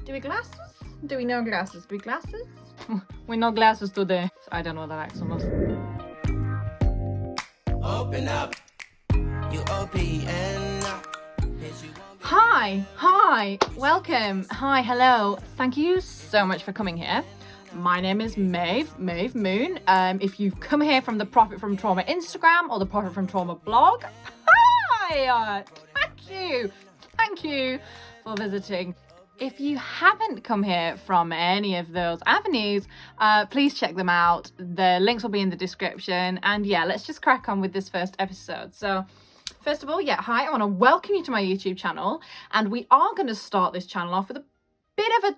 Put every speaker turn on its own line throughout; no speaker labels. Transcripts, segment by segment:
Do we glasses? Do we know glasses? Do we glasses? We know glasses today. I don't know what that accent was. Open up. You open up. Hi, welcome. Hi, hello. Thank you so much for coming here. My name is Maeve Moon. If you've come here from the Profit from Trauma Instagram or the Profit from Trauma blog, hi! Thank you for visiting. If you haven't come here from any of those avenues, please check them out. The links will be in the description. And yeah, let's just crack on with this first episode. So first of all, hi, I want to welcome you to my YouTube channel. And we are going to start this channel off with a bit of a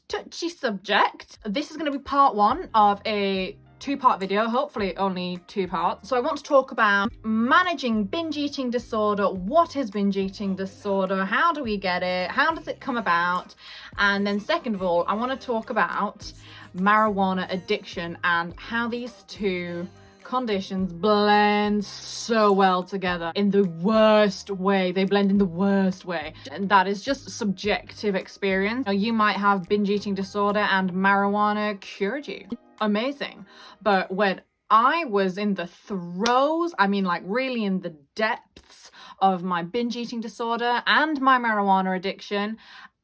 touchy subject. This is going to be part one of a two-part video, hopefully only 2 parts. So I want to talk about managing binge eating disorder. What is binge eating disorder? How do we get it? How does it come about? And then second of all, I want to talk about marijuana addiction and how these two conditions blend so well together in the worst way. They blend in the worst way. And that is just subjective experience. You might have binge eating disorder and marijuana cured you. Amazing. But when I was in the throes, really in the depths of my binge eating disorder and my marijuana addiction,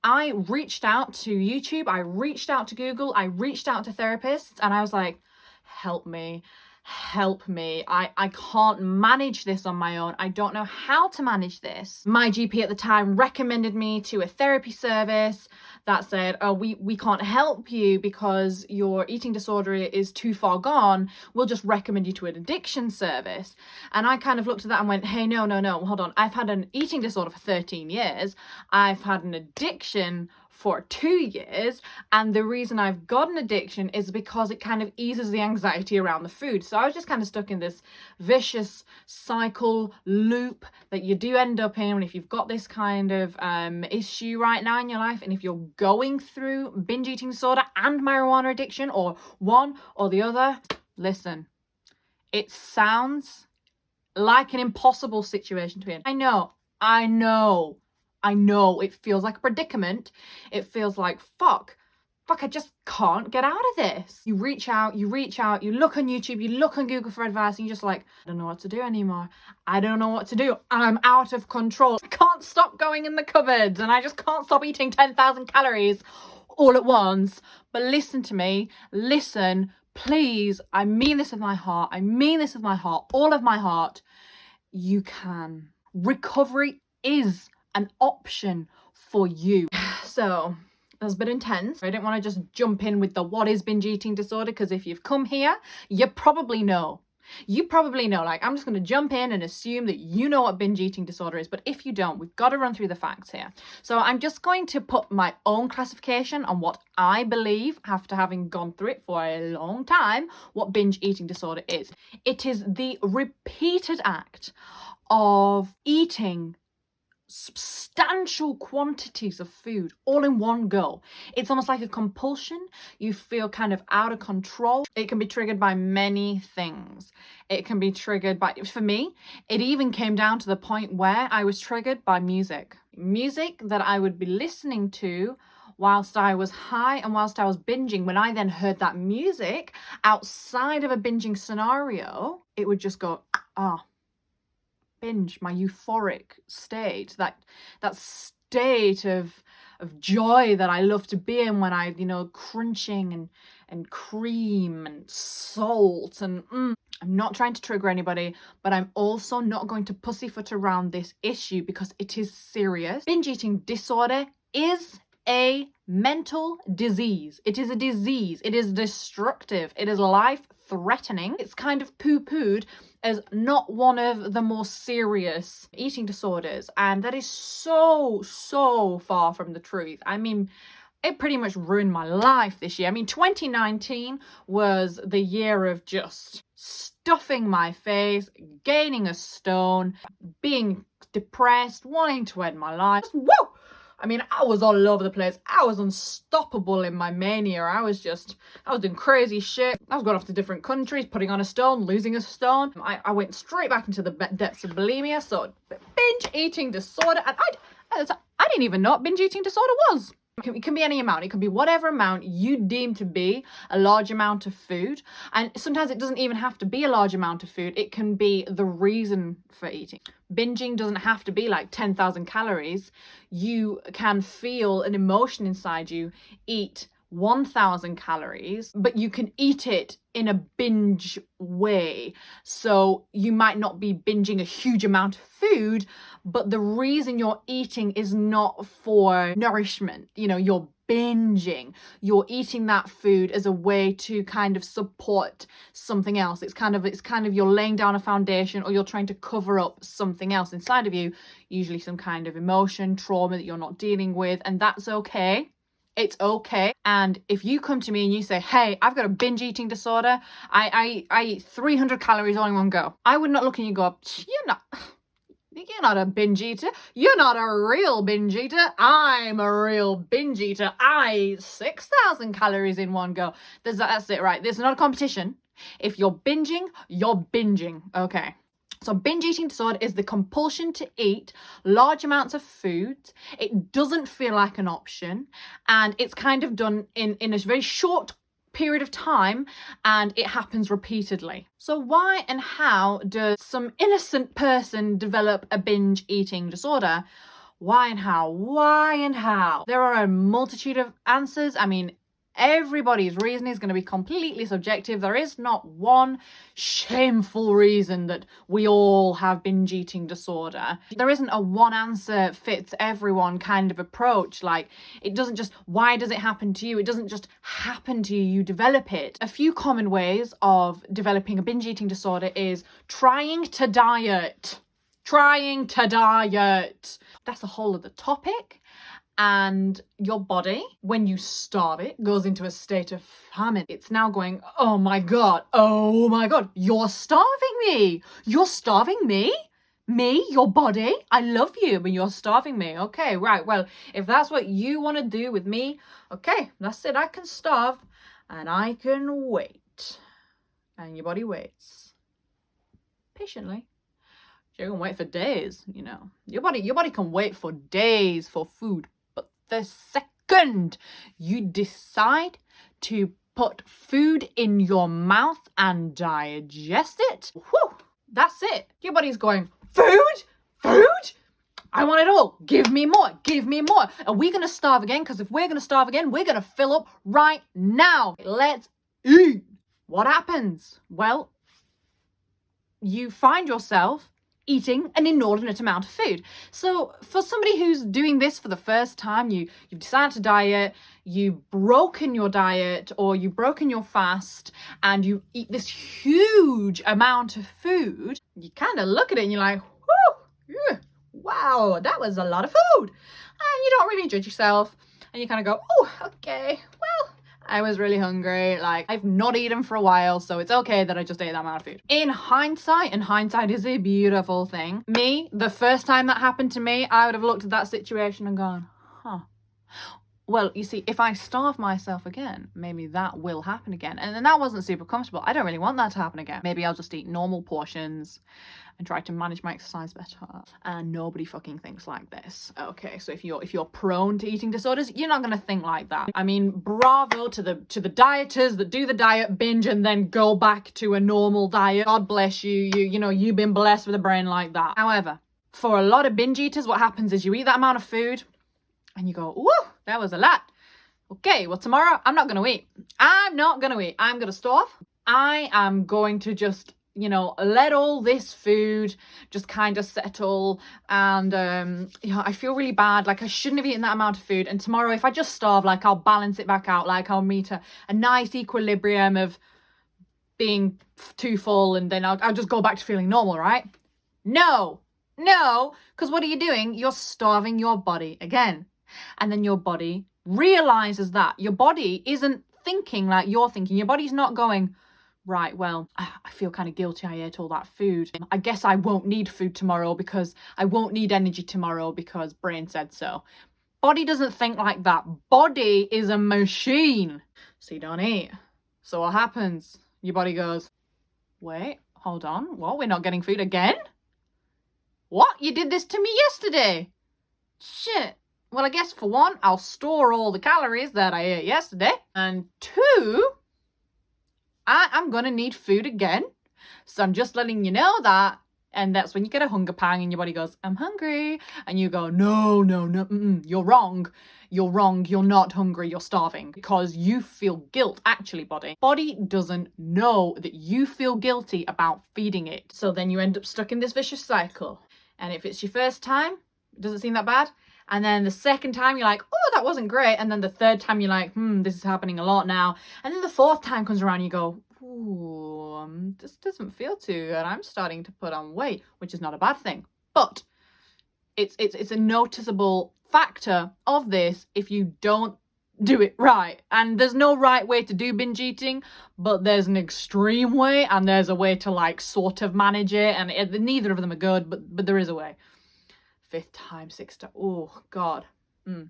I reached out to YouTube, I reached out to Google, I reached out to therapists, and I was like, help me. I can't manage this on my own. I don't know how to manage this. My GP at the time recommended me to a therapy service that said, oh, we can't help you because your eating disorder is too far gone. We'll just recommend you to an addiction service. And I kind of looked at that and went, hey, no, hold on. I've had an eating disorder for 13 years. I've had an addiction for 2 years, and the reason I've got an addiction is because it kind of eases the anxiety around the food. So I was just kind of stuck in this vicious cycle loop that you do end up in if you've got this kind of issue right now in your life, and if you're going through binge eating disorder and marijuana addiction, or one or the other. Listen, it sounds like an impossible situation to be in. I know it feels like a predicament. It feels like, fuck, I just can't get out of this. You reach out, you look on YouTube, you look on Google for advice, and you're just like, I don't know what to do anymore. I don't know what to do. I'm out of control. I can't stop going in the cupboards, and I just can't stop eating 10,000 calories all at once. But listen to me. Listen, please. I mean this with my heart. All of my heart. You can. Recovery is an option for you. So that was a bit intense. I didn't want to just jump in with the what is binge eating disorder, because if you've come here, you probably know. Like, I'm just going to jump in and assume that you know what binge eating disorder is. But if you don't, we've got to run through the facts here. So I'm just going to put my own classification on what I believe, after having gone through it for a long time, what binge eating disorder is. It is the repeated act of eating substantial quantities of food all in one go. It's almost like a compulsion. You feel kind of out of control. It can be triggered by many things. It can be triggered by, for me, it even came down to the point where I was triggered by music that I would be listening to whilst I was high and whilst I was binging. When I then heard that music outside of a binging scenario, it would just go, binge, my euphoric state, that state of joy that I love to be in when I, crunching and cream and salt and I'm not trying to trigger anybody, but I'm also not going to pussyfoot around this issue because it is serious. Binge eating disorder is a mental disease. It is a disease. It is destructive. It is life-threatening. It's kind of poo-pooed as not one of the more serious eating disorders. And that is so far from the truth. It pretty much ruined my life this year. 2019 was the year of just stuffing my face, gaining a stone, being depressed, wanting to end my life. Woo! I was all over the place. I was unstoppable in my mania. I was doing crazy shit. I was going off to different countries, putting on a stone, losing a stone. I went straight back into the depths of bulimia. So binge eating disorder. And I didn't even know what binge eating disorder was. It can be any amount. It can be whatever amount you deem to be a large amount of food. And sometimes it doesn't even have to be a large amount of food. It can be the reason for eating. Binging doesn't have to be like 10,000 calories. You can feel an emotion inside you, eat 1,000 calories, but you can eat it in a binge way. So you might not be binging a huge amount of food, but the reason you're eating is not for nourishment. You're binging. You're eating that food as a way to kind of support something else. It's kind of you're laying down a foundation, or you're trying to cover up something else inside of you, usually some kind of emotion, trauma that you're not dealing with, and that's okay. It's okay. And if you come to me and you say, hey, I've got a binge eating disorder, I eat 300 calories all in one go, I would not look at you and go, you're not a binge eater. You're not a real binge eater. I'm a real binge eater. I eat 6,000 calories in one go. That's it, right? There's not a competition. If you're binging, you're binging. Okay. So binge eating disorder is the compulsion to eat large amounts of food. It doesn't feel like an option, and it's kind of done in a very short period of time, and it happens repeatedly. So why and how does some innocent person develop a binge eating disorder? Why and how? Why and how? There are a multitude of answers. I mean, everybody's reason is going to be completely subjective. There is not one shameful reason that we all have binge eating disorder. There isn't a one answer fits everyone kind of approach. Like, it doesn't just, why does it happen to you? It doesn't just happen to you, you develop it. A few common ways of developing a binge eating disorder is trying to diet. That's a whole other topic. And your body, when you starve it, goes into a state of famine. It's now going, oh my God, you're starving me. You're starving me? Me, your body? I love you, but you're starving me. Okay, right. Well, if that's what you want to do with me, okay, that's it. I can starve and I can wait. And your body waits patiently. You can wait for days, Your body can wait for days for food. The second you decide to put food in your mouth and digest it, that's it. Your body's going, food? I want it all. Give me more. Are we going to starve again? Because if we're going to starve again, we're going to fill up right now. Let's eat. What happens? Well, you find yourself eating an inordinate amount of food. So for somebody who's doing this for the first time, you've decided to diet, you've broken your diet or you've broken your fast, and you eat this huge amount of food, you kind of look at it and you're like, wow, that was a lot of food. And you don't really judge yourself, and you kind of go, oh, okay, well, I was really hungry. Like, I've not eaten for a while, so it's okay that I just ate that amount of food. In hindsight, and hindsight is a beautiful thing, the first time that happened to me, I would have looked at that situation and gone, well, you see, if I starve myself again, maybe that will happen again. And then that wasn't super comfortable. I don't really want that to happen again. Maybe I'll just eat normal portions and try to manage my exercise better. And nobody fucking thinks like this. Okay, so if you're prone to eating disorders, you're not gonna think like that. I mean, bravo to the dieters that do the diet binge and then go back to a normal diet. God bless you. You've been blessed with a brain like that. However, for a lot of binge eaters, what happens is you eat that amount of food and you go, whoa, that was a lot. Okay, well, tomorrow I'm not going to eat. I'm going to starve. I am going to just, let all this food just kind of settle. And, I feel really bad. Like, I shouldn't have eaten that amount of food. And tomorrow, if I just starve, like, I'll balance it back out. Like, I'll meet a nice equilibrium of being too full. And then I'll just go back to feeling normal, right? No, because what are you doing? You're starving your body again. And then your body realizes that your body isn't thinking like you're thinking. Your body's not going, right, well, I feel kind of guilty. I ate all that food. I guess I won't need food tomorrow because I won't need energy tomorrow because brain said so. Body doesn't think like that. Body is a machine. So you don't eat. So what happens? Your body goes, wait, hold on. What? We're not getting food again? What? You did this to me yesterday. Shit. Well, I guess for one, I'll store all the calories that I ate yesterday. And two, I'm gonna need food again. So I'm just letting you know that. And that's when you get a hunger pang and your body goes, I'm hungry. And you go, no, you're wrong. You're wrong. You're not hungry. You're starving because you feel guilt. Actually, body doesn't know that you feel guilty about feeding it. So then you end up stuck in this vicious cycle. And if it's your first time, it doesn't seem that bad. And then the second time you're like, oh, that wasn't great. And then the third time you're like, this is happening a lot now. And then the fourth time comes around, you go, ooh, this doesn't feel too good. I'm starting to put on weight, which is not a bad thing. But it's a noticeable factor of this if you don't do it right. And there's no right way to do binge eating, but there's an extreme way and there's a way to like sort of manage it. And neither of them are good, but there is a way. Fifth time, sixth time, oh God. And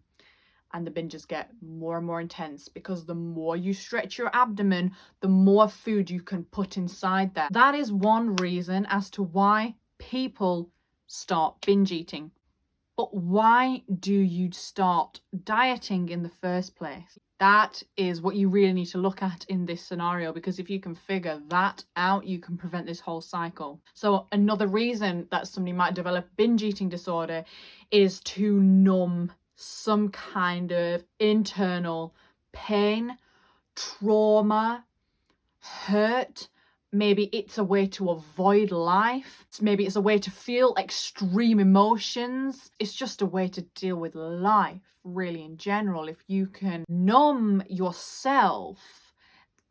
the binges get more and more intense because the more you stretch your abdomen, the more food you can put inside there. That is one reason as to why people start binge eating. But why do you start dieting in the first place? That is what you really need to look at in this scenario, because if you can figure that out, you can prevent this whole cycle. So another reason that somebody might develop binge eating disorder is to numb some kind of internal pain, trauma, hurt. Maybe it's a way to avoid life. Maybe it's a way to feel extreme emotions. It's just a way to deal with life, really, in general. If you can numb yourself,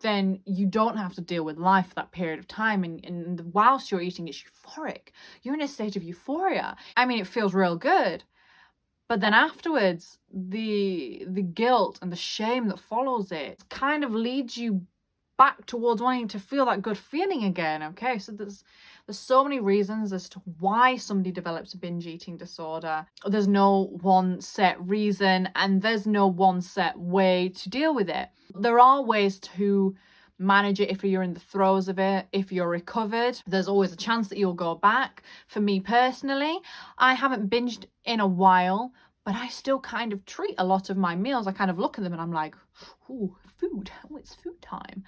then you don't have to deal with life for that period of time. And whilst you're eating, it's euphoric. You're in a state of euphoria. I mean, it feels real good. But then afterwards, the guilt and the shame that follows it kind of leads you back towards wanting to feel that good feeling again. Okay, so there's so many reasons as to why somebody develops a binge eating disorder. There's no one set reason and there's no one set way to deal with it. There are ways to manage it if you're in the throes of it. If you're recovered, there's always a chance that you'll go back. For me personally, I haven't binged in a while, but I still kind of treat a lot of my meals. I kind of look at them and I'm like, ooh, food. Oh, it's food time.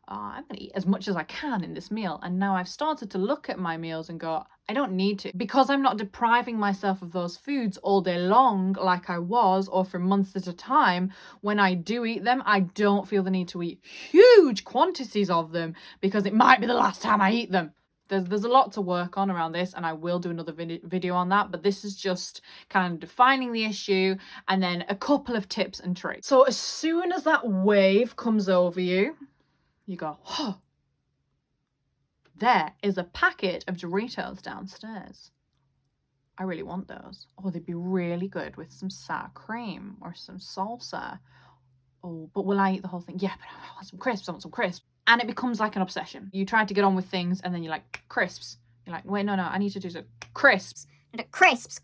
I'm going to eat as much as I can in this meal. And now I've started to look at my meals and go, I don't need to. Because I'm not depriving myself of those foods all day long like I was, or for months at a time. When I do eat them, I don't feel the need to eat huge quantities of them because it might be the last time I eat them. There's a lot to work on around this, and I will do another video on that, but this is just kind of defining the issue and then a couple of tips and tricks. So as soon as that wave comes over you, you go, oh, there is a packet of Doritos downstairs. I really want those. Oh, they'd be really good with some sour cream or some salsa. Oh, but will I eat the whole thing? Yeah, but I want some crisps. I want some crisps. And it becomes like an obsession. You try to get on with things and then you're like, crisps. You're like, wait, no, I need to do some crisps.
Crisps.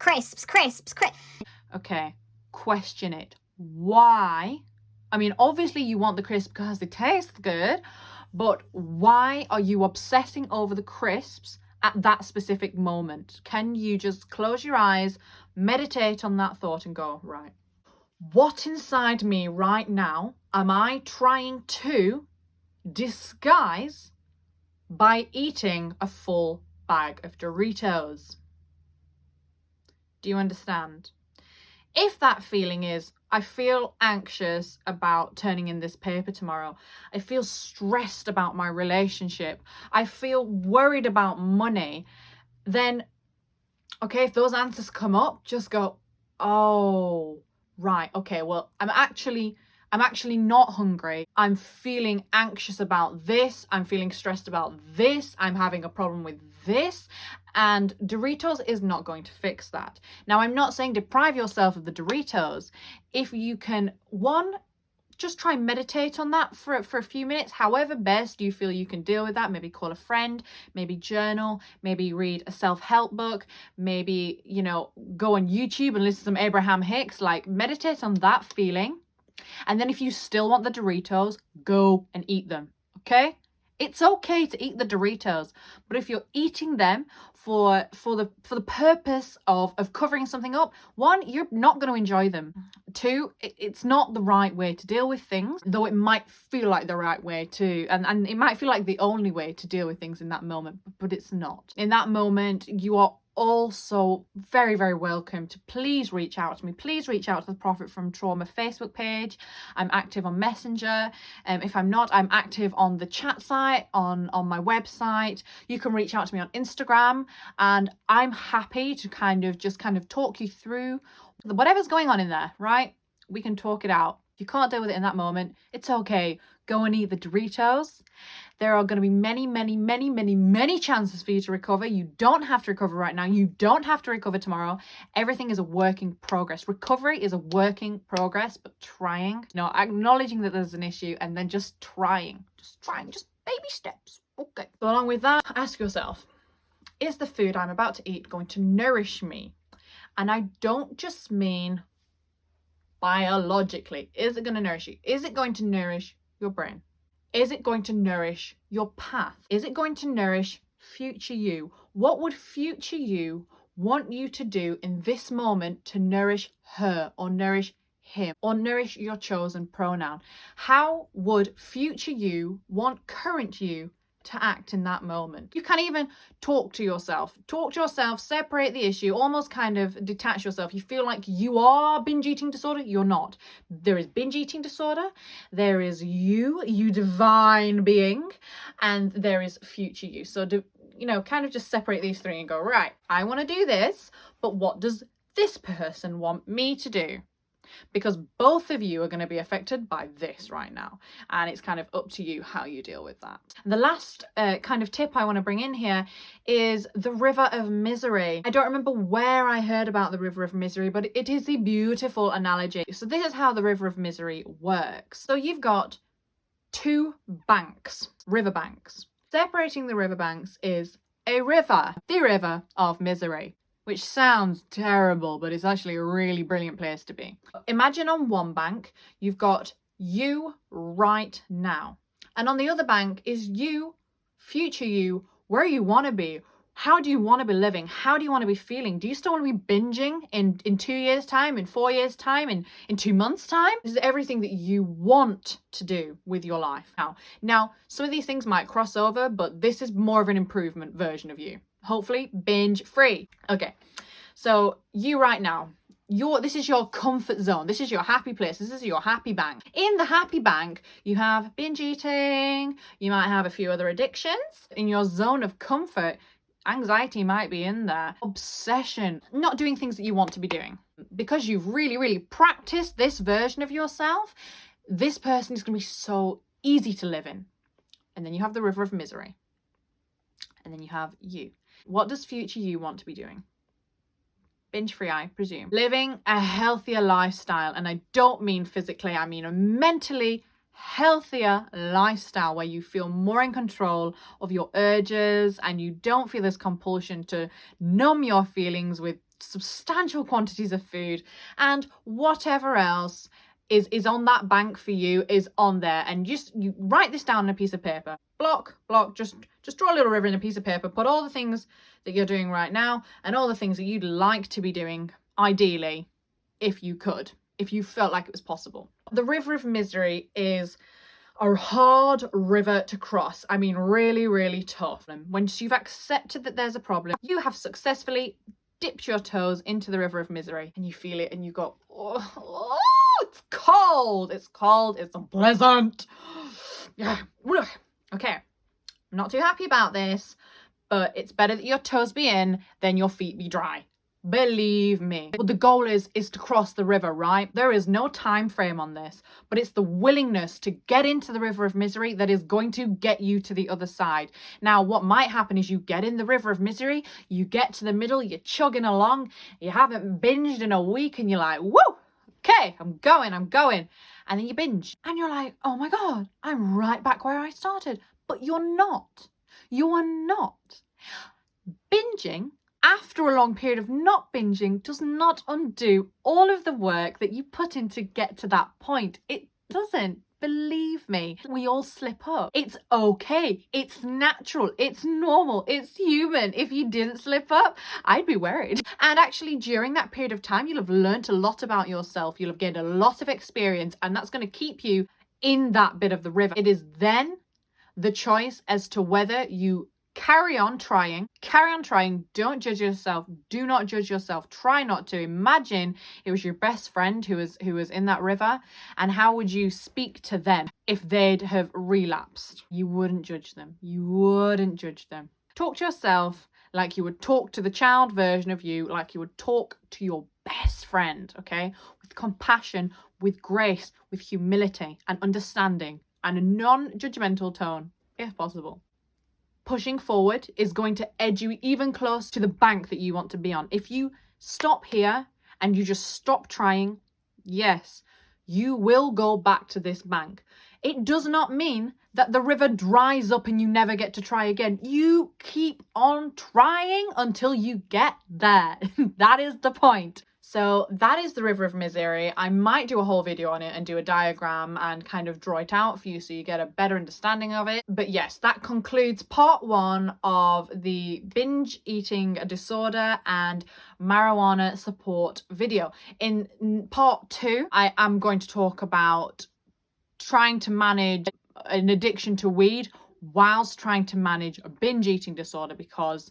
Okay, question it. Why? I mean, obviously you want the crisps because they taste good, but why are you obsessing over the crisps at that specific moment? Can you just close your eyes, meditate on that thought and go, right, what inside me right now am I trying to disguise by eating a full bag of Doritos? Do you understand? If that feeling is, I feel anxious about turning in this paper tomorrow, I feel stressed about my relationship, I feel worried about money, then, okay, if those answers come up, just go, oh, right, okay, well, I'm actually not hungry. I'm feeling anxious about this. I'm feeling stressed about this. I'm having a problem with this. And Doritos is not going to fix that. Now, I'm not saying deprive yourself of the Doritos. If you can, one, just try and meditate on that for a few minutes, however best you feel you can deal with that. Maybe call a friend, maybe journal, maybe read a self-help book, maybe, go on YouTube and listen to some Abraham Hicks, like meditate on that feeling. And then if you still want the Doritos, go and eat them, okay? It's okay to eat the Doritos, but if you're eating them for the purpose of covering something up, one, you're not going to enjoy them. Two, it's not the right way to deal with things, though it might feel like the right way to, and it might feel like the only way to deal with things in that moment, but it's not. In that moment, you are also very, very welcome to please reach out to me. Please reach out to the Profit from Trauma Facebook page. I'm active on Messenger. If I'm not, I'm active on the chat site, on my website. You can reach out to me on Instagram, and I'm happy to kind of talk you through whatever's going on in there, right? We can talk it out. If you can't deal with it in that moment, it's okay. Go and eat the Doritos. There are going to be many, many, many, many, many chances for you to recover. You don't have to recover right now. You don't have to recover tomorrow. Everything is a work in progress. Recovery is a work in progress, but trying, acknowledging that there's an issue and then just trying, just baby steps. Okay. So along with that, ask yourself, is the food I'm about to eat going to nourish me? And I don't just mean biologically. Is it going to nourish you? Is it going to nourish your brain? Is it going to nourish your path? Is it going to nourish future you? What would future you want you to do in this moment to nourish her or nourish him or nourish your chosen pronoun? How would future you want current you to act in that moment? You can even talk to yourself, separate the issue, almost kind of detach yourself. You feel like you are binge eating disorder. You're not. There is binge eating disorder. There is you divine being, and there is future you. So kind of just separate these three and go, right, I want to do this, but what does this person want me to do? Because both of you are going to be affected by this right now, and it's kind of up to you how you deal with that. And the last kind of tip I want to bring in here is the river of misery. I don't remember where I heard about the river of misery, but it is a beautiful analogy. So this is how the river of misery works. So you've got two banks, river banks. Separating the river banks is a river, the river of misery, which sounds terrible, but it's actually a really brilliant place to be. Imagine on one bank, you've got you right now. And on the other bank is you, future you, where you want to be. How do you want to be living? How do you want to be feeling? Do you still want to be binging in 2 years' time, in 4 years' time, in 2 months' time? This is everything that you want to do with your life. Now, some of these things might cross over, but this is more of an improvement version of you. Hopefully binge free. Okay, so you right now, this is your comfort zone. This is your happy place. This is your happy bank. In the happy bank, you have binge eating. You might have a few other addictions. In your zone of comfort, anxiety might be in there. Obsession, not doing things that you want to be doing. Because you've really, really practiced this version of yourself, this person is going to be so easy to live in. And then you have the river of misery. And then you have you. What does future you want to be doing? Binge free, I presume. Living a healthier lifestyle. And I don't mean physically, I mean a mentally healthier lifestyle where you feel more in control of your urges and you don't feel this compulsion to numb your feelings with substantial quantities of food, and whatever else is on that bank for you is on there. And you write this down on a piece of paper. Block, just draw a little river in a piece of paper. Put all the things that you're doing right now and all the things that you'd like to be doing, ideally, if you could, if you felt like it was possible. The river of misery is a hard river to cross. I mean, really, really tough. And once you've accepted that there's a problem, you have successfully dipped your toes into the river of misery, and you feel it and you go, oh, it's cold, it's unpleasant. Yeah. Okay, I'm not too happy about this, but it's better that your toes be in than your feet be dry. Believe me. But the goal is to cross the river, right? There is no time frame on this, but it's the willingness to get into the river of misery that is going to get you to the other side. Now, what might happen is you get in the river of misery, you get to the middle, you're chugging along, you haven't binged in a week, and you're like, woo, okay, I'm going. And then you binge, and you're like, oh my God, I'm right back where I started. But you're not. You are not. Binging after a long period of not binging does not undo all of the work that you put in to get to that point. It doesn't. Believe me, we all slip up. It's okay. It's natural. It's normal. It's human. If you didn't slip up, I'd be worried. And actually, during that period of time, you'll have learned a lot about yourself. You'll have gained a lot of experience, and that's going to keep you in that bit of the river. It is then the choice as to whether you carry on trying. Don't judge yourself. Do not judge yourself. Try not to. Imagine it was your best friend who was in that river, and how would you speak to them if they'd have relapsed? You wouldn't judge them. Talk to yourself like you would talk to the child version of you, like you would talk to your best friend, okay? With compassion, with grace, with humility and understanding, and a non-judgmental tone, if possible. Pushing forward is going to edge you even closer to the bank that you want to be on. If you stop here and you just stop trying, yes, you will go back to this bank. It does not mean that the river dries up and you never get to try again. You keep on trying until you get there. That is the point. So that is the River of Misery. I might do a whole video on it and do a diagram and kind of draw it out for you so you get a better understanding of it. But yes, that concludes part 1 of the binge eating disorder and marijuana support video. In part 2, I am going to talk about trying to manage an addiction to weed whilst trying to manage a binge eating disorder, because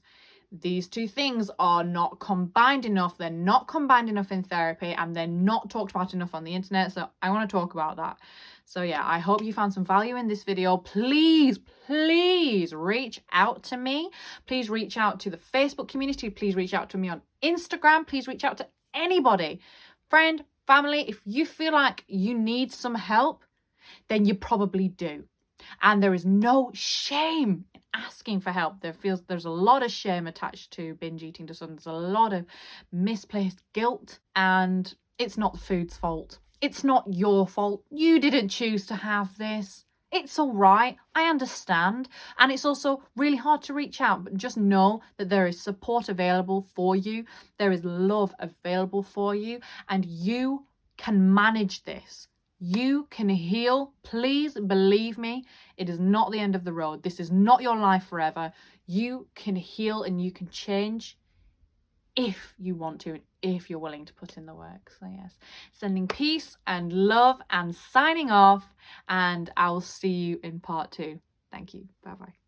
these two things are not combined enough. They're not combined enough in therapy, and they're not talked about enough on the internet. So I want to talk about that. So yeah, I hope you found some value in this video. Please reach out to me. Please reach out to the Facebook community. Please reach out to me on Instagram. Please reach out to anybody, friend, family. If you feel like you need some help, then you probably do. And there is no shame in asking for help. There's a lot of shame attached to binge eating disorder. There's a lot of misplaced guilt, and it's not the food's fault. It's not your fault. You didn't choose to have this. It's all right. I understand. And it's also really hard to reach out, but just know that there is support available for you. There is love available for you, and you can manage this. You can heal. Please believe me, it is not the end of the road. This is not your life forever. You can heal and you can change if you want to, and if you're willing to put in the work. So yes, sending peace and love and signing off, and I will see you in part 2. Thank you. Bye-bye.